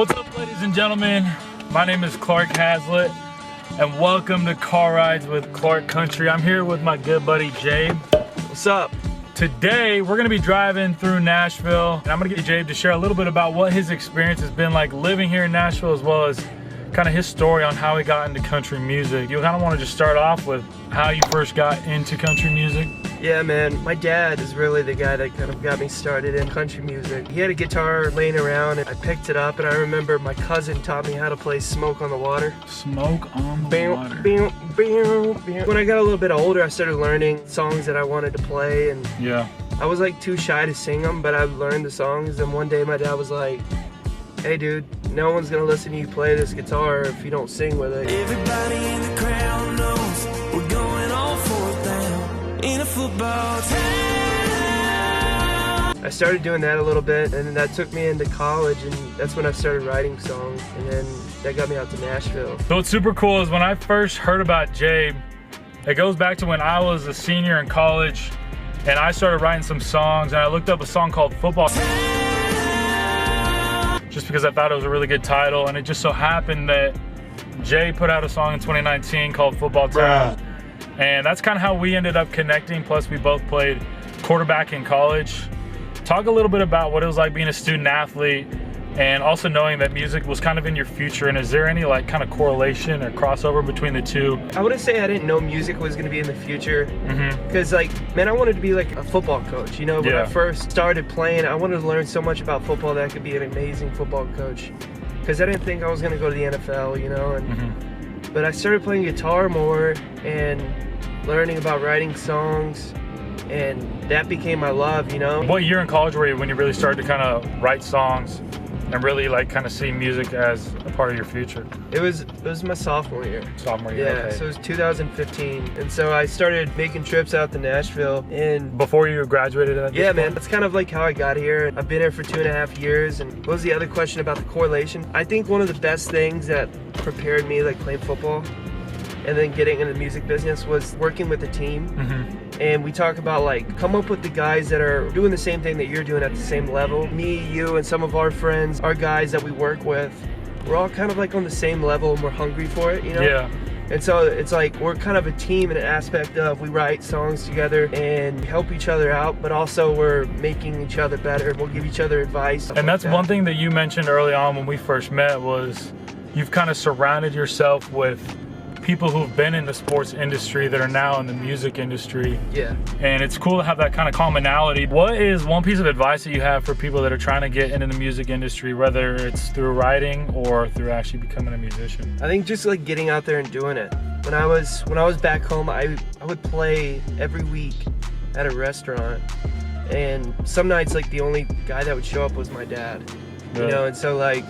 What's up, ladies and gentlemen? My name is Clark Hazlitt, and welcome to Car Rides with Clark Country. I'm here with my good buddy Jabe. What's up? Today, we're gonna be driving through Nashville, and I'm gonna get Jabe to share a little bit about what his experience has been like living here in Nashville, as well as kind of his story on how he got into country music. You kind of want to just start off with how you first got into country music. Yeah, man, my dad is really the guy that kind of got me started in country music. He had a guitar laying around and I picked it up, and I remember my cousin taught me how to play Smoke on the Water. Smoke on the Bam, Water. bam, bam, bam. When I got a little bit older, I started learning songs that I wanted to play, and Yeah. I was like too shy to sing them, but I learned the songs. And one day my dad was like, "Hey dude, no one's gonna listen to you play this guitar if you don't sing with it." Everybody in the crowd knows we're going on fourth down in a football town. I started doing that a little bit, and then that took me into college, and that's when I started writing songs, and then that got me out to Nashville. So what's super cool is when I first heard about Jabe, it goes back to when I was a senior in college, and I started writing some songs, and I looked up a song called Football just because I thought it was a really good title, and it just so happened that Jay put out a song in 2019 called Football Town, and that's kind of how we ended up connecting. Plus we both played quarterback in college. Talk a little bit about what it was like being a student athlete, and also knowing that music was kind of in your future, and is there any like kind of correlation or crossover between the two? I wouldn't say I didn't know music was gonna be in the future, because like, man, I wanted to be like a football coach, you know? When I first started playing, I wanted to learn so much about football that I could be an amazing football coach, because I didn't think I was gonna go to the NFL, you know? And but I started playing guitar more and learning about writing songs, and that became my love, you know? What year in college were you when you really started to kind of write songs and really like kind of see music as a part of your future? It was my sophomore year. Sophomore year, Yeah, okay. so it was 2015, and so I started making trips out to Nashville. And Before you graduated at this yeah, man, point? that's kind of like how I got here. I've been here for 2.5 years. And what was the other question about the correlation? I think one of the best things that prepared me, like playing football and then getting into the music business, was working with a team. And we talk about like, come up with the guys that are doing the same thing that you're doing at the same level. Me, you, and some of our friends, our guys that we work with, we're all kind of like on the same level, and we're hungry for it, you know? Yeah. And so it's like, we're kind of a team in an aspect of we write songs together and help each other out, but also we're making each other better. We'll give each other advice. And that's one thing that you mentioned early on when we first met, was you've kind of surrounded yourself with people who've been in the sports industry that are now in the music industry. Yeah. And it's cool to have that kind of commonality. What is one piece of advice that you have for people that are trying to get into the music industry, whether it's through writing or through actually becoming a musician? I think just like getting out there and doing it. When I was back home, I would play every week at a restaurant, and some nights like the only guy that would show up was my dad. You know, and so like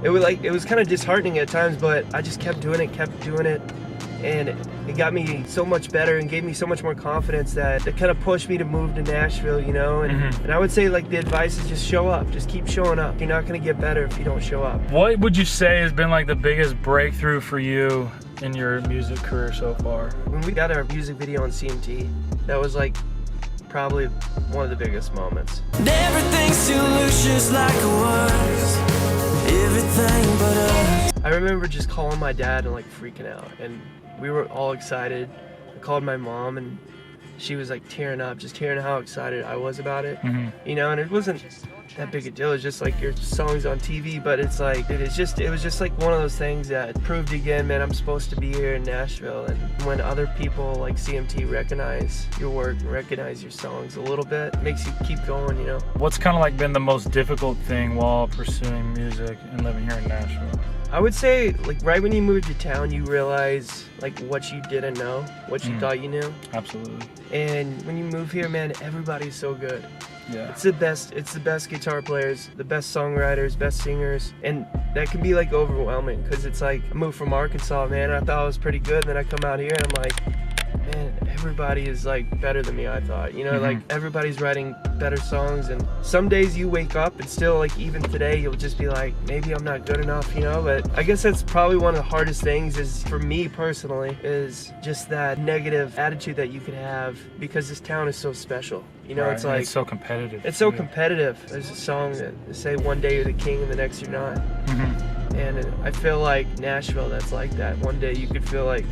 it was kind of disheartening at times, but I just kept doing it, and it got me so much better and gave me so much more confidence that it kind of pushed me to move to Nashville, you know? And I would say like the advice is just show up, just keep showing up. You're not gonna get better if you don't show up. What would you say has been like the biggest breakthrough for you in your music career so far? When we got our music video on CMT, that was like probably one of the biggest moments. Everything's too loose, just like it was. Everything but us. I remember just calling my dad and like freaking out, and we were all excited. I called my mom, and she was like tearing up, just hearing how excited I was about it. You know, and it wasn't that big a deal. It's just like your song's on TV, but it's like it was just like one of those things that proved again, man, I'm supposed to be here in Nashville. And when other people like CMT recognize your work and recognize your songs a little bit, it makes you keep going, you know. What's kind of like been the most difficult thing while pursuing music and living here in Nashville? I would say like right when you move to town, you realize like what you didn't know, what you thought you knew. Absolutely. And when you move here, man, everybody's so good. Yeah. It's the best guitar players, the best songwriters, best singers, and that can be like overwhelming, because it's like I moved from Arkansas, man, and I thought I was pretty good, and then I come out here and I'm like, man, everybody is like better than me, I thought. You know, like everybody's writing better songs, and some days you wake up and still, like, even today, you'll just be like, maybe I'm not good enough, you know? But I guess that's probably one of the hardest things is, for me personally, is just that negative attitude that you can have because this town is so special. You know, it's like, it's so competitive. It's so competitive. There's a song that say one day you're the king and the next you're not. And I feel like Nashville, that's like that. One day you could feel like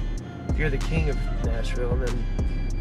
you're the king of Nashville, and then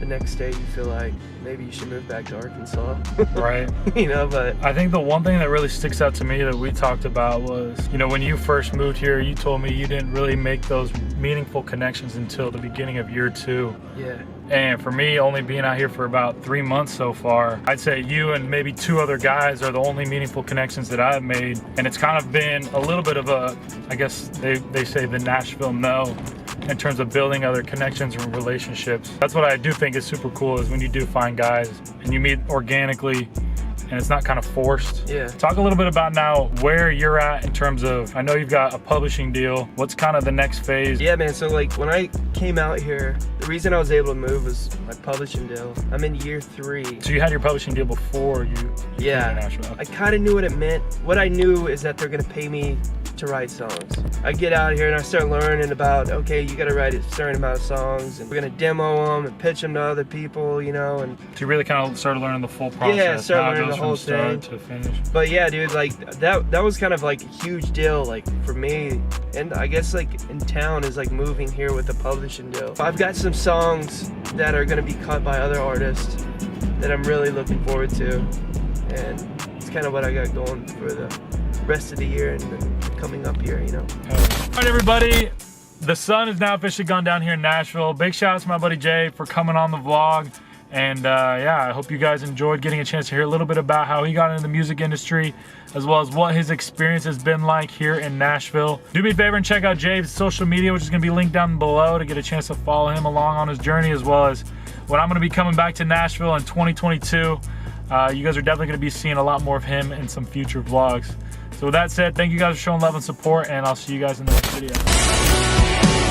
the next day you feel like maybe you should move back to Arkansas. Right. You know, but I think the one thing that really sticks out to me that we talked about was, you know, when you first moved here, you told me you didn't really make those meaningful connections until the beginning of year 2. yeah. And for me, only being out here for about 3 months so far, I'd say you and maybe 2 other guys are the only meaningful connections that I've made. And it's kind of been a little bit of a, I guess they say the Nashville no, in terms of building other connections and relationships. That's what I do think is super cool, is when you do find guys and you meet organically and it's not kind of forced. Yeah. Talk a little bit about now where you're at in terms of, I know you've got a publishing deal. What's kind of the next phase? Yeah, man, so like when I came out here, the reason I was able to move was my publishing deal. I'm in year 3. So you had your publishing deal before you came to Nashville. I kind of knew what it meant. What I knew is that they're gonna pay me to write songs. I get out here and I start learning about, okay, you gotta write a certain amount of songs, and we're gonna demo them and pitch them to other people, you know. And so you really kind of started learning the full process. Yeah, started now learning the whole thing to finish. But yeah, dude, like that was kind of like a huge deal, like for me, and I guess like in town is like moving here with a publishing deal. I've got some songs that are gonna be cut by other artists that I'm really looking forward to, and it's kind of what I got going for the rest of the year and then coming up here, you know. All right, everybody, the sun has now officially gone down here in Nashville. Big shout out to my buddy Jay for coming on the vlog. And yeah, I hope you guys enjoyed getting a chance to hear a little bit about how he got into the music industry, as well as what his experience has been like here in Nashville. Do me a favor and check out Jabe's social media, which is gonna be linked down below, to get a chance to follow him along on his journey, as well as when I'm gonna be coming back to Nashville in 2022. You guys are definitely gonna be seeing a lot more of him in some future vlogs. So with that said, thank you guys for showing love and support, and I'll see you guys in the next video.